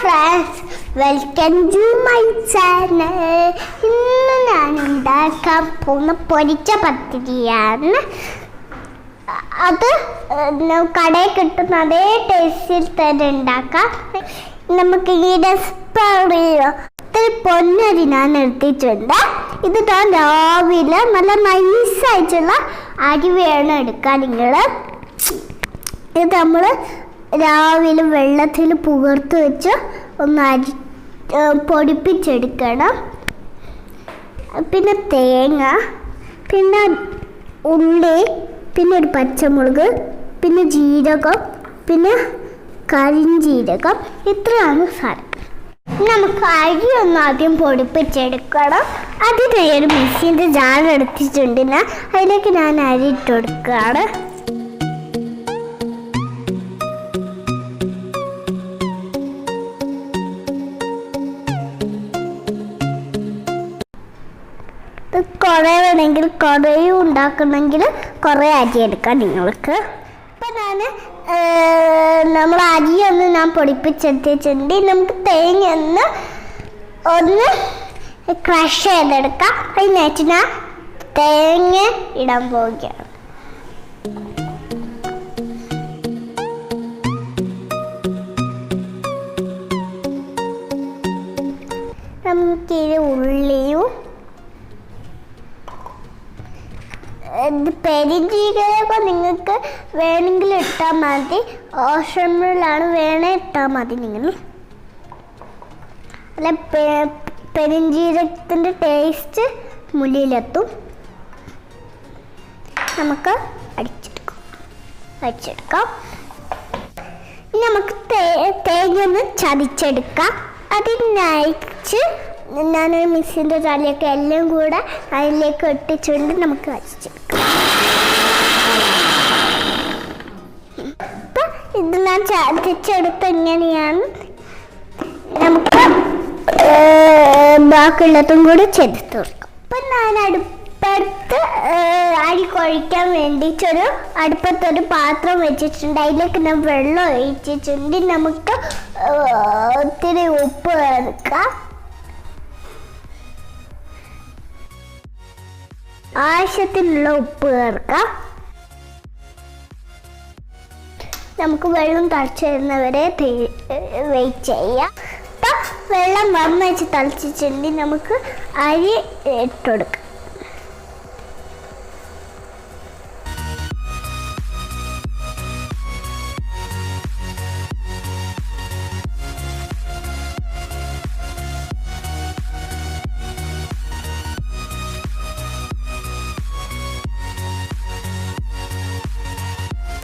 friends, welcome to my channel. ഇന്ന് ഞാൻ ഉണ്ടാക്കാൻ പോകുന്ന പൊരിച്ച പത്തിരിയാണ്. അത് കടയിൽ കിട്ടുന്ന അതേ ടേസ്റ്റിൽ തന്നെ ഉണ്ടാക്കാം. നമുക്ക് ഈ റെസിപ്പി പൊന്നരി ഞാൻ എടുത്തിട്ടുണ്ട്. ഇത് ഞാൻ രാവിലെ നല്ല നൈസായിട്ടുള്ള അരി വേണം എടുക്കാൻ. നിങ്ങൾ ഇത് നമ്മൾ രാവിലെ വെള്ളത്തിൽ പുകർത്ത് വെച്ച് ഒന്ന് പൊടിപ്പിച്ചെടുക്കണം. പിന്നെ തേങ്ങ, പിന്നെ ഉള്ളി, പിന്നെ ഒരു പച്ചമുളക്, പിന്നെ ജീരകം, പിന്നെ കരിഞ്ജീരകം. ഇത്രയാണ് സാധനം. നമുക്ക് അരി ഒന്ന് ആദ്യം പൊടിപ്പിച്ചെടുക്കണം. അതിനായി ഒരു മിക്സിൻ്റെ ജാർ എടുത്തിട്ടുണ്ട്. അതിലേക്ക് ഞാൻ അരി ഇട്ട് കൊടുക്കുകയാണ്. കുറേ വേണമെങ്കിൽ കുറേയും ഉണ്ടാക്കണമെങ്കിൽ കുറേ അരി എടുക്കാം നിങ്ങൾക്ക്. അപ്പം നമ്മൾ അരിയൊന്ന് ഞാൻ പൊടിപ്പിച്ചെടുത്തിട്ടുണ്ട്. നമുക്ക് തേങ്ങ ഒന്ന് ക്രഷ് ചെയ്തെടുക്കാം. അതിനായിട്ട് ഞാൻ തേങ്ങ ഇടാൻ പോവുകയാണ്. നമുക്കിത് ഉള്ളിയും പെരിഞ്ജീരകമൊക്കെ നിങ്ങൾക്ക് വേണമെങ്കിൽ ഇട്ടാൽ മതി. ഓപ്ഷനിലാണ് വേണേ ഇട്ടാൽ മതി. നിങ്ങൾ അല്ല പെരിഞ്ജീരകത്തിൻ്റെ ടേസ്റ്റ് മുന്നിലെത്തും. നമുക്ക് അടിച്ചെടുക്കാം. നമുക്ക് തേങ്ങ ഒന്ന് ചതച്ചെടുക്കാം. അതിനയച്ച് ഞാനൊരു മിക്സിൻ്റെ ജാറിലേക്ക് എല്ലാം കൂടെ അതിലേക്ക് ഇട്ടിച്ചുകൊണ്ട് നമുക്ക് അടിച്ചെടുക്കാം. അപ്പം ഇത് ഞാൻ ചതച്ചെടുത്ത് ഇങ്ങനെയാണ്. നമുക്ക് ബാക്കിയുള്ളതും കൂടി ചേർത്ത് കൊടുക്കാം. അപ്പം ഞാൻ അടുപ്പത്ത് അരി കുഴയ്ക്കാൻ വേണ്ടിയിട്ടൊരു അടുപ്പത്തൊരു പാത്രം വെച്ചിട്ടുണ്ട്. അതിലേക്ക് ഞാൻ വെള്ളം ഒഴിച്ചിട്ടുണ്ട്. നമുക്ക് ഒത്തിരി ഉപ്പ് ചേർക്കാം. ആവശ്യത്തിനുള്ള ഉപ്പ് ചേർക്കാം. നമുക്ക് വെള്ളം തിളച്ച് വരുന്നവരെ വെയിറ്റ് ചെയ്യാം. അപ്പം വെള്ളം നന്നായിട്ട് തിളച്ചിട്ടുണ്ടെങ്കിൽ നമുക്ക് അരി ഇട്ടുകൊടുക്കാം.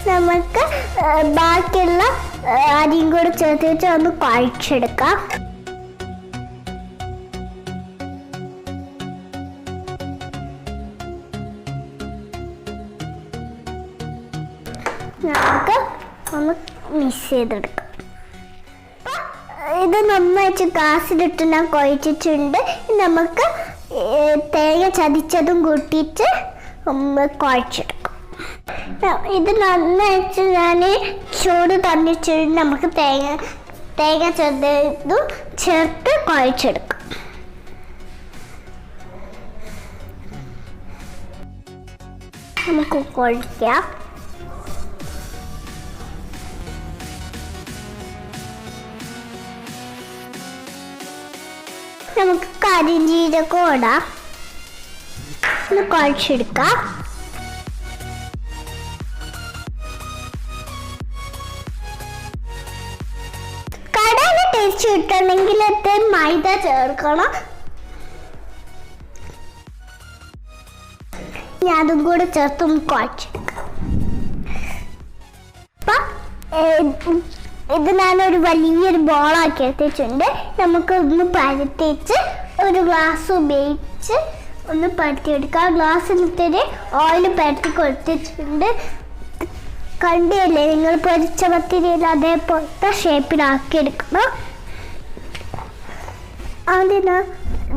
നമുക്ക് ബാക്കിയുള്ള അരിയും കൂടെ ചേർത്ത് വെച്ച് ഒന്ന് കുഴച്ചെടുക്കാം. നമുക്ക് ഒന്ന് മിക്സ് ചെയ്തെടുക്കാം. ഇത് നന്നായിട്ട് ഗ്യാസിലിട്ട് ഞാൻ കുഴച്ചിട്ടുണ്ട്. നമുക്ക് തേങ്ങ ചതച്ചതും കൂട്ടിയിട്ട് കുഴച്ചെടുക്കാം. ഇത് നന്നായിട്ട് ഞാൻ ചൂട് തന്നിട്ടുണ്ട്. നമുക്ക് തേങ്ങ ചെറുതും ചേർത്ത് കുഴച്ചെടുക്കാം. നമുക്ക് കുഴയ്ക്കാം. നമുക്ക് കരിഞ്ജീരകം ഇടാം. ഒന്ന് കുഴച്ചെടുക്കാം. ടേസ്റ്റ് കിട്ടണമെങ്കിൽ മൈദ ചേർക്കണം. ഞാൻ അതും കൂടെ ചേർത്ത് കുഴച്ചെടുക്കാം. അപ്പം ഇത് ഞാനൊരു വലിയൊരു ബോളാക്കി എടുത്തിട്ടുണ്ട്. നമുക്ക് ഒന്ന് പരത്തിച്ച് ഒരു ഗ്ലാസ് ഉപയോഗിച്ച് ഒന്ന് പരത്തിയെടുക്കാം. ഗ്ലാസ്സിലിട്ട് ഓയിൽ പരത്തി കൊടുത്തിട്ടുണ്ട്. കണ്ടില്ലേ നിങ്ങൾ പൊരിച്ച പത്തിരിയിൽ അതേപോലത്തെ ഷേപ്പിലാക്കിയെടുക്കണം. ആദ്യം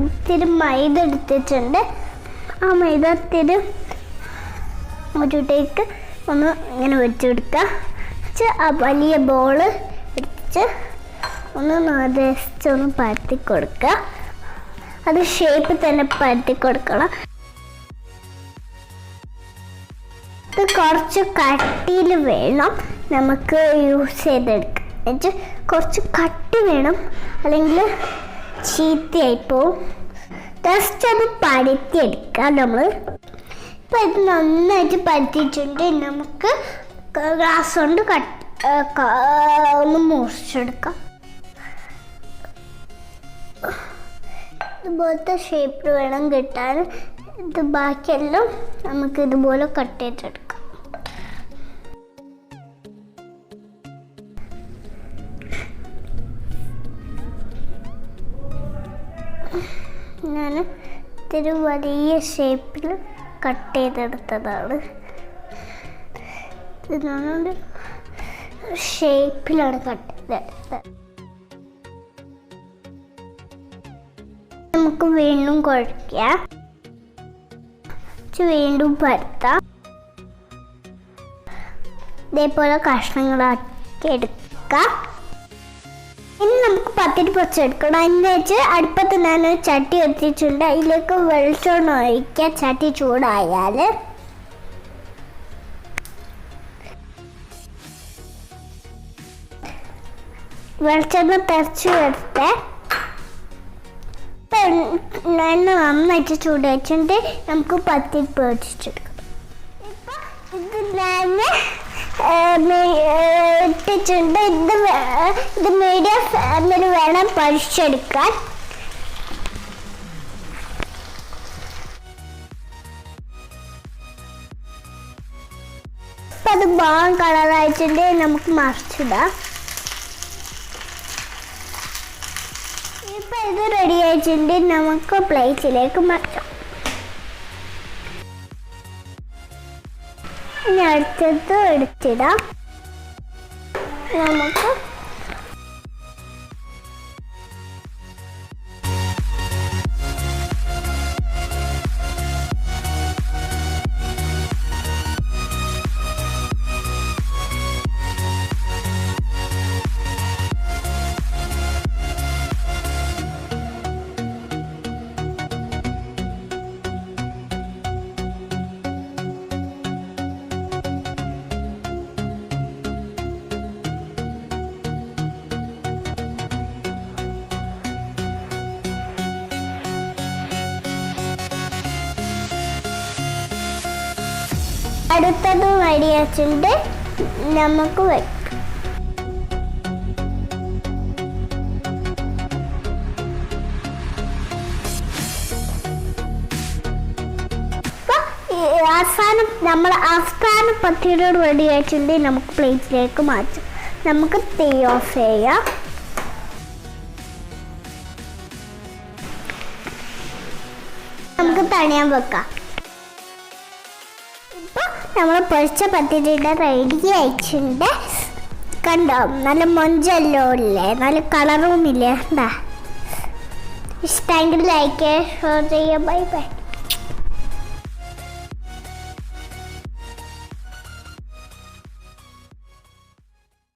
ഇത്തിരി മൈദ എടുത്തിട്ടുണ്ട്. ആ മൈദ ഇത്തിരി ഒരു ഒന്ന് ഇങ്ങനെ വെച്ചെടുക്കുക. ആ വലിയ ബോള് എടുത്ത് ഒന്ന് ജസ്റ്റ് ഒന്ന് പരത്തി കൊടുക്കുക. അത് ഷേപ്പ് തന്നെ പരത്തി കൊടുക്കണം. ഇത് കുറച്ച് കട്ടിയിൽ വേണം നമുക്ക് യൂസ് ചെയ്തെടുക്കാം. എന്നുവെച്ചാൽ കുറച്ച് കട്ടി വേണം, അല്ലെങ്കിൽ ചീത്തയായി പോവും. ജസ്റ്റ് അത് പരത്തിയെടുക്കാം നമ്മൾ. ഇപ്പം ഇത് നന്നായിട്ട് പരത്തിയിട്ടുണ്ട്. നമുക്ക് ഗ്ലാസ് കൊണ്ട് ഒന്ന് മുറിച്ചെടുക്കാം. ഇതുപോലത്തെ ഷേപ്പിൽ വേണം കിട്ടാൻ. ഇത് ബാക്കിയെല്ലാം നമുക്ക് ഇതുപോലെ കട്ട് ചെയ്തെടുക്കാം. ഞാൻ ഇത്തിരി വലിയ ഷേപ്പിൽ കട്ട് ചെയ്തെടുത്തതാണ്. ഇത് ഞാനൊരു ഷേപ്പിലാണ് കട്ട് ചെയ്തെടുത്തത്. നമുക്ക് വീണ്ടും കുഴയ്ക്കാം, വീണ്ടും പരത്താം. ഇതേപോലെ കഷ്ണങ്ങളാക്കി എടുക്കാം. ഇനി നമുക്ക് പത്തിരി പൊരിച്ചെടുക്കണം. അതിന് വെച്ച് അടുപ്പത്ത് ഞാനൊരു ചട്ടി എത്തിച്ചിട്ടുണ്ട്. അതിലേക്ക് വെളിച്ചെണ്ണ ഒഴിക്കുക. ചട്ടി ചൂടായാൽ വെളിച്ചെണ്ണ തെറിച്ച് വരട്ടെ. എണ്ണ നന്നായിട്ട് ചൂട് വെച്ചിട്ട് നമുക്ക് പത്തിരി പൊരിച്ചെടുക്കാം. ഇത് ഞാൻ ഇട്ടിട്ടുണ്ട്. ഇത് മീഡിയം ഫ്ലെയിമിൽ വേണം പൊരിച്ചെടുക്കാൻ. ഇപ്പം അത് ബ്രൗൺ കളറായിട്ടുണ്ട്. നമുക്ക് മറിച്ചിടാം. ഇപ്പം ഇത് റെഡി ആയിട്ടുണ്ട്. നമുക്ക് പ്ലേറ്റിലേക്ക് മാറ്റാം. ഇനി അടുത്തത് എടുത്തിടാം. നമുക്ക് അടുത്തതും റെഡി വെച്ചിട്ട് നമുക്ക് വെക്കാം. അവസാനം പത്തിരിയോട് റെഡി ആയിട്ടുണ്ട്. നമുക്ക് പ്ലേറ്റിലേക്ക് മാറ്റാം. നമുക്ക് തീ ഓഫ് ചെയ്യാം. നമുക്ക് തണിയാൻ വെക്കാം. നമ്മൾ പൊരിച്ച പത്തിരിയുടെ റെഡി ആയിട്ടുണ്ട്. കണ്ടോ, നല്ല മൊഞ്ചല്ലോ ഇല്ലേ, നല്ല കളറും ഇല്ലേ. ഇഷ്ടമെങ്കിൽ ലൈക്ക് ഷെയർ ചെയ്യുക. Bye bye.